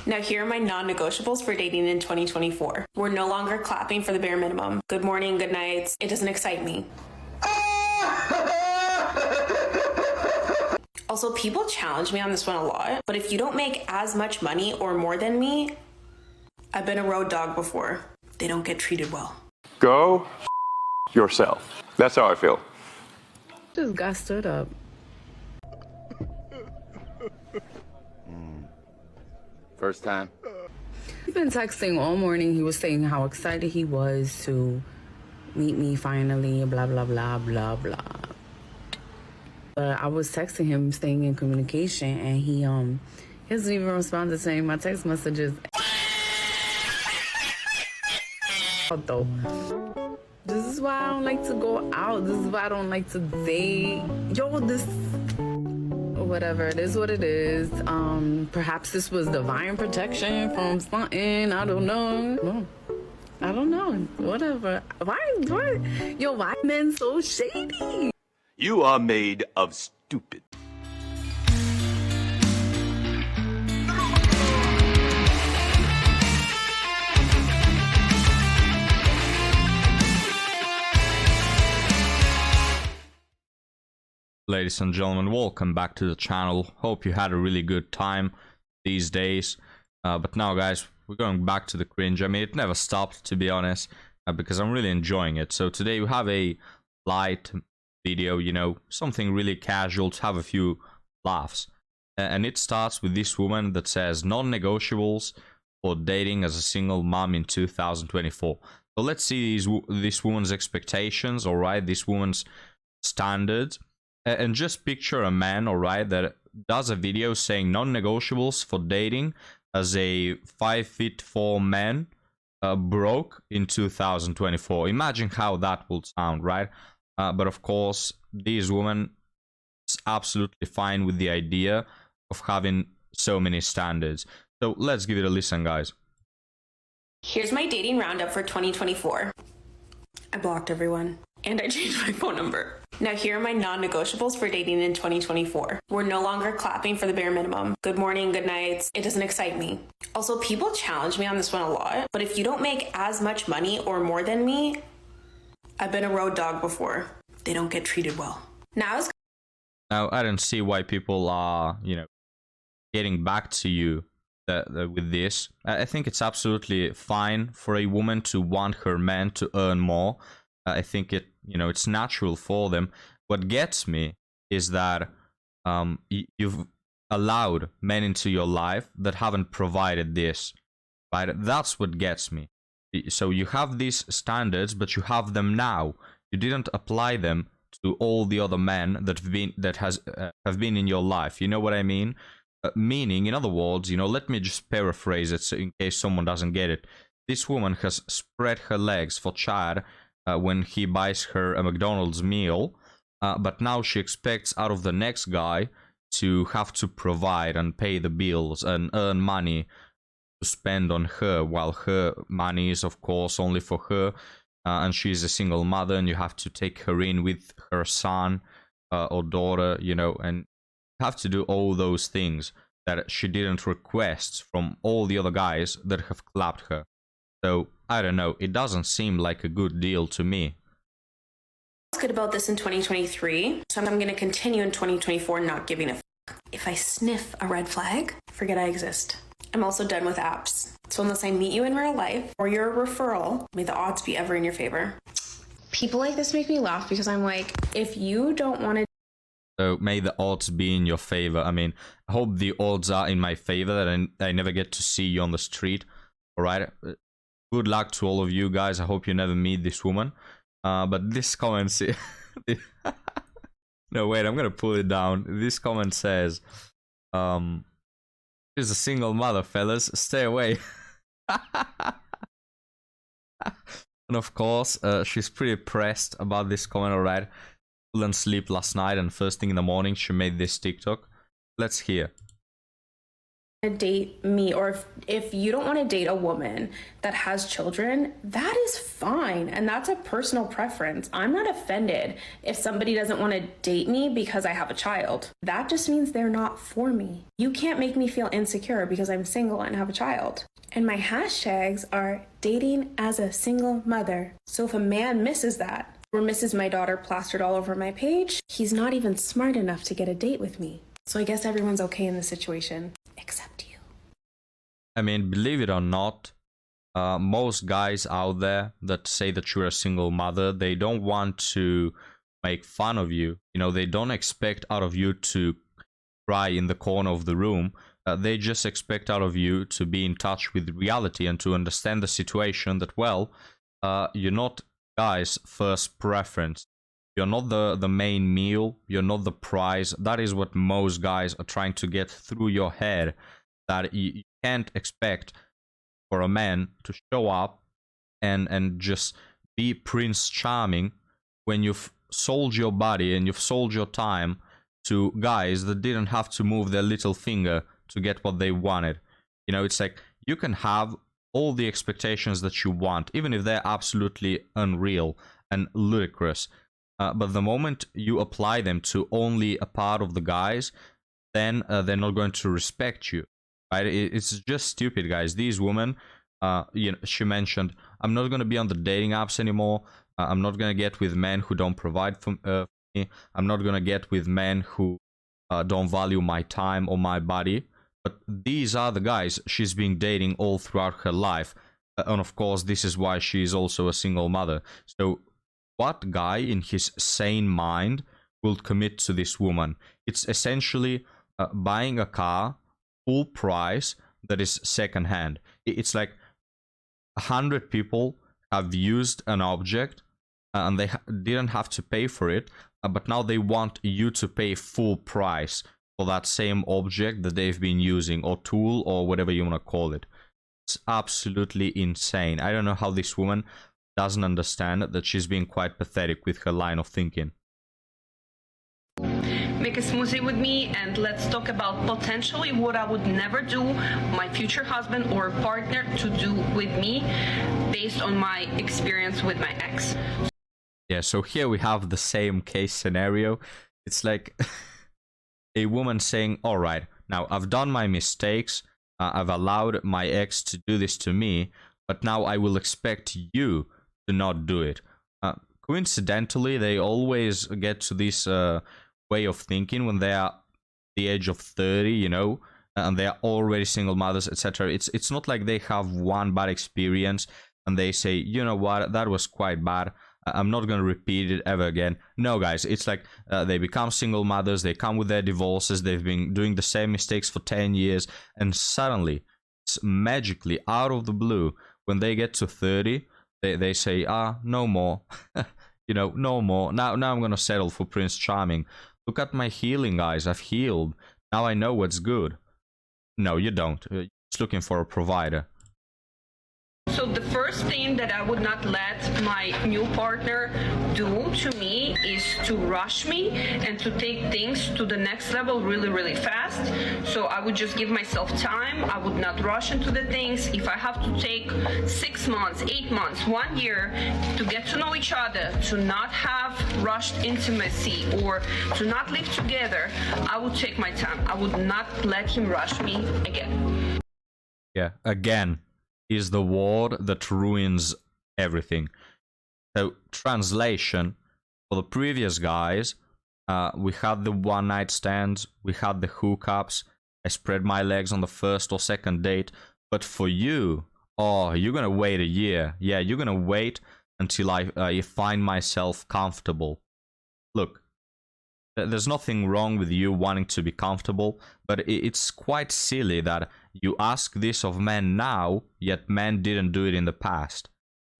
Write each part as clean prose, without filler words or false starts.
Now here are my non-negotiables for dating in 2024. We're no longer clapping for the bare minimum. Good morning, good nights. It doesn't excite me. Also, people challenge me on this one a lot, but if you don't make as much money or more than me, I've been a road dog before. They don't get treated well. Go yourself. That's how I feel. Just got stood up. First time. He's been texting all morning. He was saying how excited he was to meet me finally, blah, blah, blah, blah, blah. But I was texting him, staying in communication, and he hasn't even responded to any of my text messages. Though. This is why I don't like to go out. This is why I don't like to date. Yo, this... Whatever, it is what it is. Perhaps this was divine protection from something. I don't know. I don't know. Whatever. Why? Yo, why men so shady? You are made of stupid. Ladies and gentlemen, welcome back to the channel. Hope you had a really good time these days. But now, guys, we're going back to the cringe. I mean, it never stopped, to be honest, because I'm really enjoying it. So today we have a light video, you know, something really casual to have a few laughs. And it starts with this woman that says non-negotiables for dating as a single mom in 2024. So let's see this woman's expectations, all right, this woman's standards. And just picture a man, all right, that does a video saying non-negotiables for dating as a 5'4" man broke in 2024. Imagine how that would sound, right? But of course, this woman is absolutely fine with the idea of having so many standards. So let's give it a listen, guys. Here's my dating roundup for 2024. I blocked everyone. And I changed my phone number. Now here are my non-negotiables for dating in 2024. We're no longer clapping for the bare minimum. Good morning, good nights. It doesn't excite me. Also, people challenge me on this one a lot, but if you don't make as much money or more than me, I've been a road dog before. They don't get treated well. Now I don't see why people are, you know, getting back to you with this. I think it's absolutely fine for a woman to want her man to earn more. I think it's natural for them. What gets me is that you've allowed men into your life that haven't provided this, right? That's what gets me. So you have these standards, but you have them now. You didn't apply them to all the other men that have been in your life. You know what I mean? Meaning, in other words, you know, let me just paraphrase it so in case someone doesn't get it. This woman has spread her legs for Chad when he buys her a McDonald's meal, but now she expects out of the next guy to have to provide and pay the bills and earn money to spend on her, while her money is, of course, only for her, and she's a single mother, and you have to take her in with her son or daughter, you know, and have to do all those things that she didn't request from all the other guys that have clapped her. So, I don't know, it doesn't seem like a good deal to me. what's good about this in 2023, so I'm going to continue in 2024 not giving a f***. If I sniff a red flag, forget I exist. I'm also done with apps. So unless I meet you in real life or you're a referral, may the odds be ever in your favor. People like this make me laugh because I'm like, if you don't want to... So may the odds be in your favor. I mean, I hope the odds are in my favor that I never get to see you on the street. All right. Good luck to all of you guys. I hope you never meet this woman. But this comment... No, wait, I'm going to pull it down. This comment says... She's a single mother, fellas. Stay away. And of course, she's pretty pressed about this comment, alright? Couldn't sleep last night, and first thing in the morning, she made this TikTok. Let's hear. date me, or if you don't want to date a woman that has children, that is fine, and that's a personal preference. I'm not offended if somebody doesn't want to date me because I have a child. That just means they're not for me. You can't make me feel insecure because I'm single and have a child. And my hashtags are dating as a single mother. So if a man misses that or misses my daughter plastered all over my page, he's not even smart enough to get a date with me. So I guess everyone's okay in this situation, except you. I mean, believe it or not, most guys out there that say that you're a single mother, they don't want to make fun of you. You know, they don't expect out of you to cry in the corner of the room. They just expect out of you to be in touch with reality and to understand the situation that, well, you're not guys' first preference. You're not the main meal. You're not the prize. That is what most guys are trying to get through your head. That you can't expect for a man to show up and just be Prince Charming when you've sold your body and you've sold your time to guys that didn't have to move their little finger to get what they wanted. You know, it's like you can have all the expectations that you want, even if they're absolutely unreal and ludicrous. But the moment you apply them to only a part of the guys, then they're not going to respect you, right? It's just stupid, guys. These women, you know, she mentioned, I'm not going to be on the dating apps anymore. I'm not going to get with men who don't provide for me. I'm not going to get with men who don't value my time or my body. But these are the guys she's been dating all throughout her life. And of course, this is why she is also a single mother. So what guy in his sane mind will commit to this woman? It's essentially buying a car full price that is secondhand. It's like 100 people have used an object and they didn't have to pay for it, but now they want you to pay full price for that same object that they've been using, or tool, or whatever you want to call it. It's absolutely insane. I don't know how this woman doesn't understand that she's being quite pathetic with her line of thinking. Make a smoothie with me and let's talk about potentially what I would never do my future husband or partner to do with me based on my experience with my ex. Yeah, so here we have the same case scenario. It's like a woman saying, all right, now I've done my mistakes. I've allowed my ex to do this to me, but now I will expect you to not do it. Coincidentally, they always get to this way of thinking when they are the age of 30, you know, and they are already single mothers, etc. It's not like they have one bad experience and they say, you know what, that was quite bad. I'm not going to repeat it ever again. No, guys, it's like they become single mothers, they come with their divorces, they've been doing the same mistakes for 10 years, and suddenly, it's magically, out of the blue, when they get to 30, they say, no more. You know, no more. Now I'm going to settle for Prince Charming. Look at my healing, guys. I've healed. Now I know what's good. No, you don't. You're just looking for a provider. So the first thing that I would not let my new partner do to me is to rush me and to take things to the next level really, really fast. So I would just give myself time. I would not rush into the things. If I have to take 6 months, 8 months, 1 year to get to know each other, to not have rushed intimacy or to not live together, I would take my time. I would not let him rush me again. Yeah, again is the word that ruins everything. So, translation, for the previous guys, we had the one night stands, we had the hookups, I spread my legs on the first or second date, but for you, oh, you're gonna wait a year. Yeah, you're gonna wait until I find myself comfortable. Look, there's nothing wrong with you wanting to be comfortable, but it's quite silly that you ask this of men now, yet men didn't do it in the past.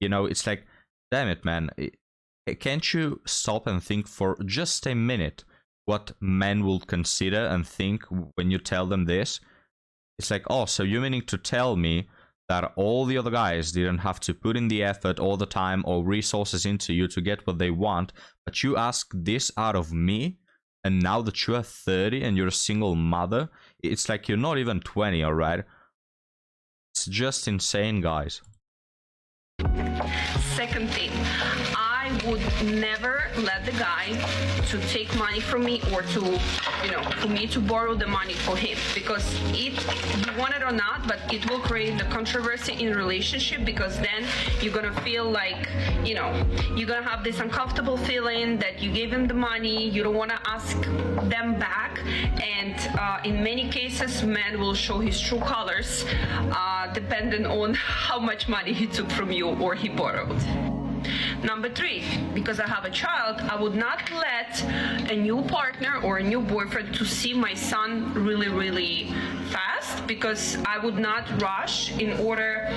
You know, it's like, damn it, man. Can't you stop and think for just a minute what men will consider and think when you tell them this? It's like, oh, so you're meaning to tell me that all the other guys didn't have to put in the effort all the time or resources into you to get what they want, but you ask this out of me? And now that you are 30 and you're a single mother, It's like you're not even 20, alright? It's just insane, guys. Second thing, I would never let the guy to take money from me or to, for me to borrow the money for him, because you want it or not, but it will create the controversy in a relationship, because then you're gonna feel like, you're gonna have this uncomfortable feeling that you gave him the money, you don't want to ask them back, and in many cases, man will show his true colors, depending on how much money he took from you or he borrowed. Number 3, because I have a child, I would not let a new partner or a new boyfriend to see my son really, really fast, because I would not rush in order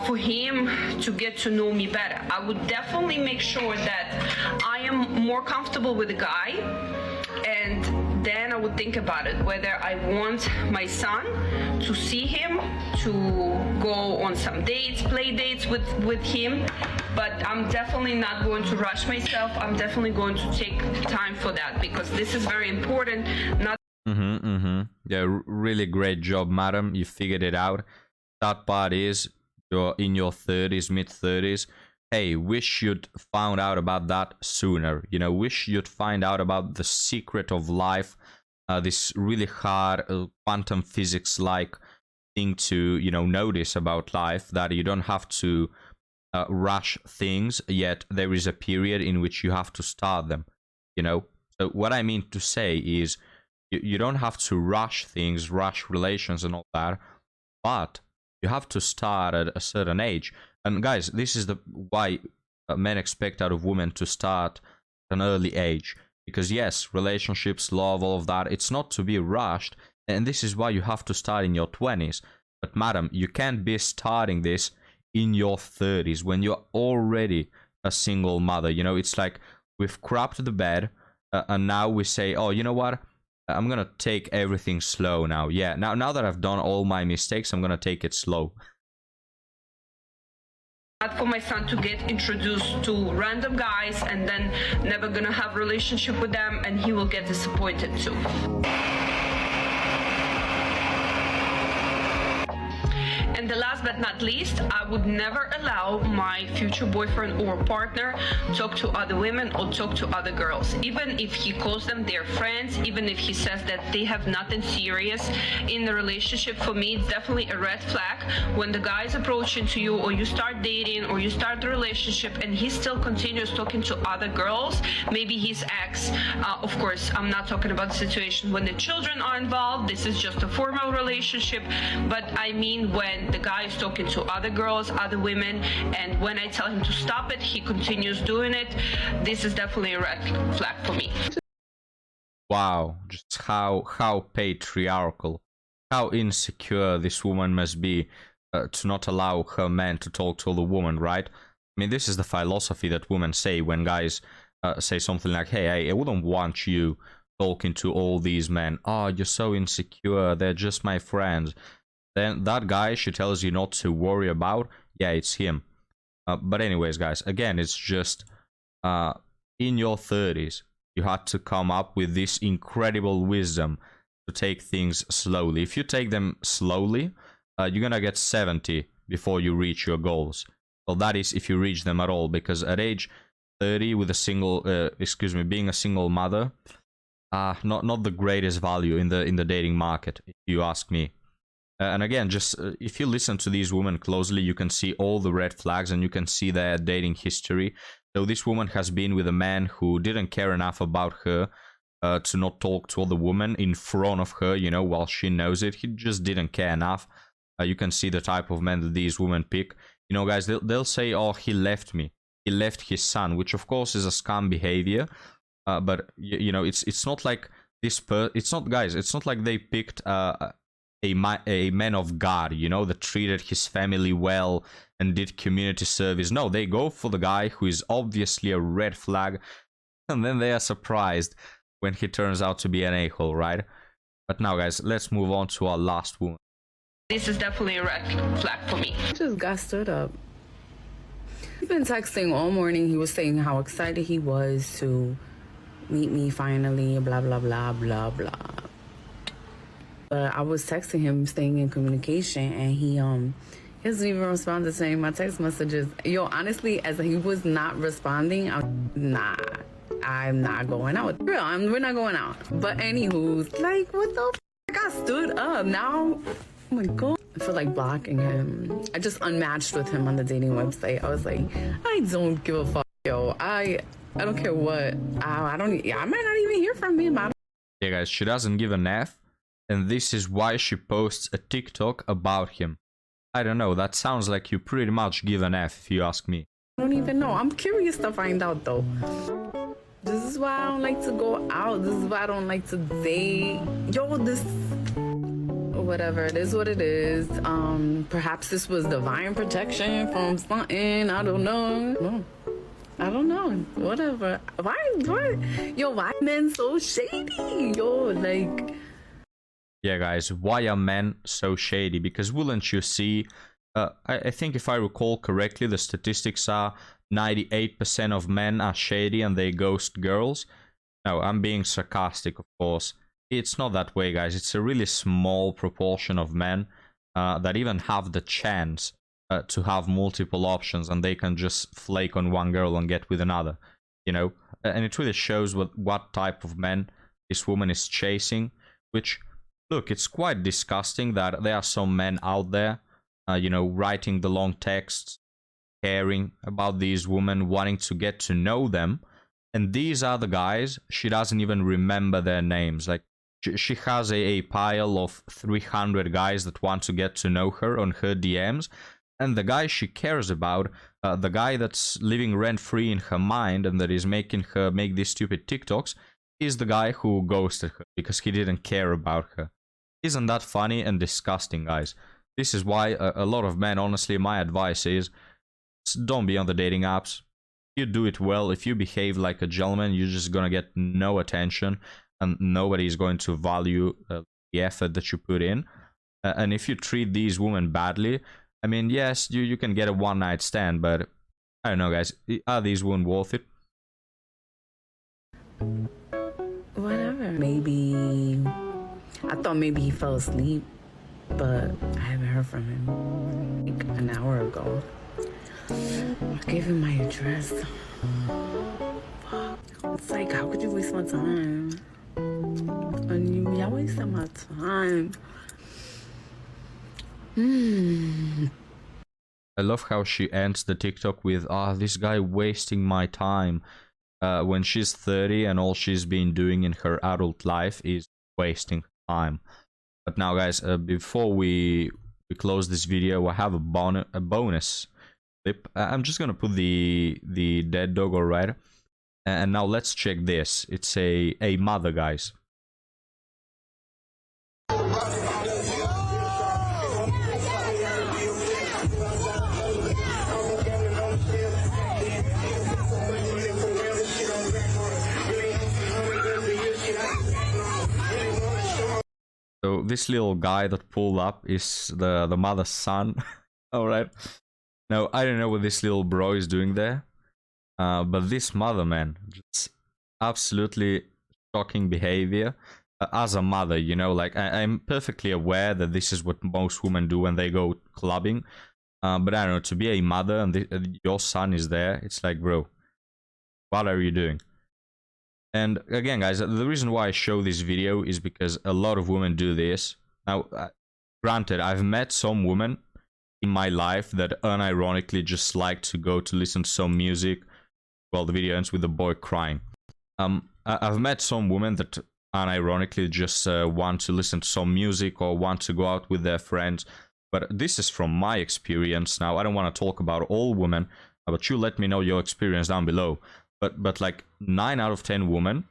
for him to get to know me better. I would definitely make sure that I am more comfortable with the guy, and then I would think about it, whether I want my son to see him, to go on some dates, play dates with him, but I'm definitely not going to rush myself. I'm definitely going to take time for that, because this is very important. Yeah, really great job, madam. You figured it out. That part is you're in your 30s, mid-30s. Hey, wish you'd found out about that sooner. Wish you'd find out about the secret of life, this really hard quantum physics-like thing to, notice about life, that you don't have to rush things, yet there is a period in which you have to start them, So what I mean to say is you don't have to rush things, rush relations and all that, but you have to start at a certain age. And guys, this is why men expect out of women to start at an early age. Because yes, relationships, love, all of that, it's not to be rushed. And this is why you have to start in your 20s. But madam, you can't be starting this in your 30s when you're already a single mother. It's like we've crapped the bed and now we say, oh, you know what? I'm going to take everything slow now. Yeah, now that I've done all my mistakes, I'm going to take it slow. Not for my son to get introduced to random guys and then never gonna have a relationship with them, and he will get disappointed too. And the last but not least, I would never allow my future boyfriend or partner talk to other women or talk to other girls. Even if he calls them their friends, even if he says that they have nothing serious in the relationship, for me, it's definitely a red flag when the guy is approaching to you, or you start dating, or you start the relationship, and he still continues talking to other girls, maybe his ex. Of course, I'm not talking about the situation when the children are involved. This is just a formal relationship, but I mean when the guy is talking to other girls, other women, and when I tell him to stop it, he continues doing it. This is definitely a red flag for me. Wow, just how patriarchal, how insecure this woman must be to not allow her man to talk to the woman, right? I mean, this is the philosophy that women say when guys say something like, hey, I wouldn't want you talking to all these men. Oh, you're so insecure, they're just my friends. Then that guy she tells you not to worry about, yeah, it's him. But anyways, guys, again, it's just in your 30s, you had to come up with this incredible wisdom to take things slowly. If you take them slowly, you're gonna get 70 before you reach your goals. Well, that is if you reach them at all, because at age 30 with a single, being a single mother, not the greatest value in the dating market, if you ask me. And again, just if you listen to these women closely, you can see all the red flags and you can see their dating history. So this woman has been with a man who didn't care enough about her to not talk to other women in front of her, while she knows it. He just didn't care enough. You can see the type of men that these women pick. Guys, they'll say, oh, he left me. He left his son, which of course is a scam behavior. But, it's not like this it's not like they picked a man of God, that treated his family well and did community service. No, they go for the guy who is obviously a red flag, and then they are surprised when he turns out to be an a-hole, right? But now, guys, let's move on to our last woman. This is definitely a red flag for me. Just got stood up. He's been texting all morning. He was saying how excited he was to meet me finally, blah, blah, blah, blah, blah. But I was texting him, staying in communication, and he doesn't even respond to any of my text messages. Yo, honestly, as he was not responding, I'm not going out. Real, we're not going out. But anywho's like, what the f? I stood up now. Oh my god. I feel like blocking him. I just unmatched with him on the dating website. I was like, I don't give a fuck, yo. I don't care what. I might not even hear from him. Yeah, guys, she doesn't give an F, and this is why she posts a TikTok about him. I don't know, that sounds like you pretty much give an F if you ask me. I don't even know. I'm curious to find out though. This is why I don't like to go out. This is why I don't like to date. Yo, this... Whatever, it is what it is. Perhaps this was divine protection from something. I don't know. I don't know. Whatever. Why men so shady? Yo, like... Yeah, guys, why are men so shady? Because wouldn't you see... I think if I recall correctly, the statistics are 98% of men are shady and they ghost girls. No, I'm being sarcastic, of course. It's not that way, guys. It's a really small proportion of men that even have the chance to have multiple options, and they can just flake on one girl and get with another, you know? And it really shows what type of men this woman is chasing, which, look, it's quite disgusting that there are some men out there, you know, writing the long texts, caring about these women, wanting to get to know them, and these are the guys, she doesn't even remember their names. Like, she has a pile of 300 guys that want to get to know her on her DMs, and the guy she cares about, the guy that's living rent-free in her mind and that is making her make these stupid TikToks, is the guy who ghosted her because he didn't care about her. Isn't that funny and disgusting, guys? This is why a lot of men, honestly, my advice is, don't be on the dating apps. If you do it well, if you behave like a gentleman, you're just gonna get no attention, and nobody is going to value the effort that you put in. And if you treat these women badly, I mean, yes, you can get a one-night stand, but I don't know, guys. Are these women worth it? Whatever. Maybe... I thought maybe he fell asleep, but I haven't heard from him like an hour ago. I gave him my address. Fuck. It's like, how could you waste my time? And y'all wasting my time. I love how she ends the TikTok with, this guy wasting my time. When she's 30 and all she's been doing in her adult life is wasting time. But now, guys, before we close this video, I have a bonus clip. I'm just gonna put the dead dog alright. And now let's check this. It's a mother, guys. So this little guy that pulled up is the mother's son. Alright. Now, I don't know what this little bro is doing there. But this mother, man, just absolutely shocking behavior. As a mother, you know, like, I'm perfectly aware that this is what most women do when they go clubbing. But I don't know, to be a mother and your son is there, it's like, bro, what are you doing? And again, guys, the reason why I show this video is because a lot of women do this. Now, granted, I've met some women in my life that unironically just like to go to listen to some music. Well, the video ends with the boy crying. I've met some women that unironically just want to listen to some music or want to go out with their friends. But this is from my experience. Now, I don't want to talk about all women, but you let me know your experience down below. But like 9 out of 10 women,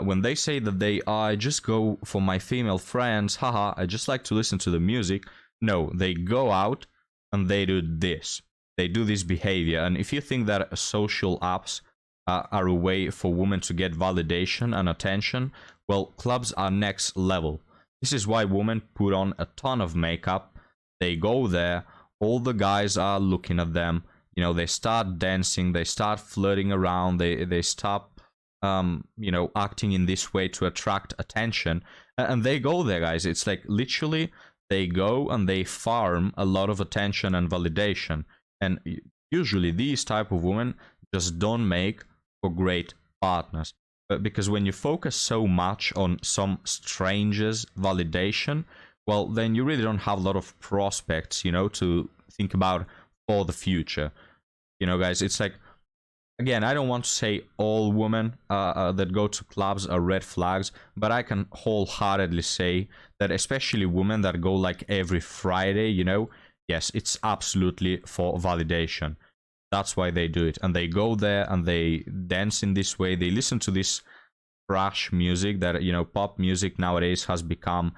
when they say that I just go for my female friends, haha, I just like to listen to the music. No, they go out and they do this. They do this behavior. And if you think that social apps are a way for women to get validation and attention, well, clubs are next level. This is why women put on a ton of makeup. They go there, all the guys are looking at them. You know, they start dancing, they start flirting around, they start you know, acting in this way to attract attention. And they go there, guys. It's like literally they go and they farm a lot of attention and validation. And usually these type of women just don't make for great partners. Because when you focus so much on some stranger's validation, well, then you really don't have a lot of prospects, you know, to think about for the future. You know, guys, it's like, again, I don't want to say all women that go to clubs are red flags, but I can wholeheartedly say that especially women that go like every Friday, you know, yes, it's absolutely for validation. That's why they do it. And they go there and they dance in this way. They listen to this trash music that, you know, pop music nowadays has become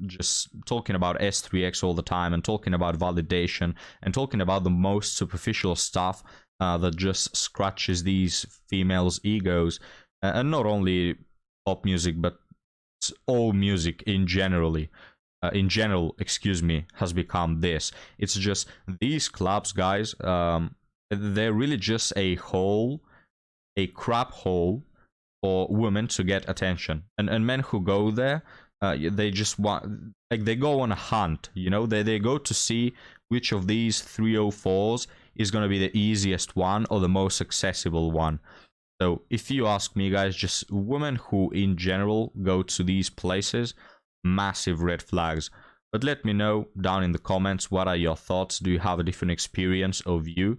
just talking about S3X all the time and talking about validation and talking about the most superficial stuff that just scratches these females' egos. And not only pop music, but all music in general, excuse me, has become this. It's just these clubs, guys, they're really just a hole, a crap hole for women to get attention. And men who go there, they just want, like, they go on a hunt, you know, they go to see which of these 304s is going to be the easiest one or the most accessible one. So if you ask me, guys, just women who in general go to these places, massive red flags. But let me know down in the comments, what are your thoughts? Do you have a different experience or view?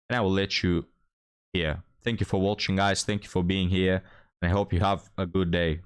And I will let you hear. Thank you for watching, guys. Thank you for being here. And I hope you have a good day.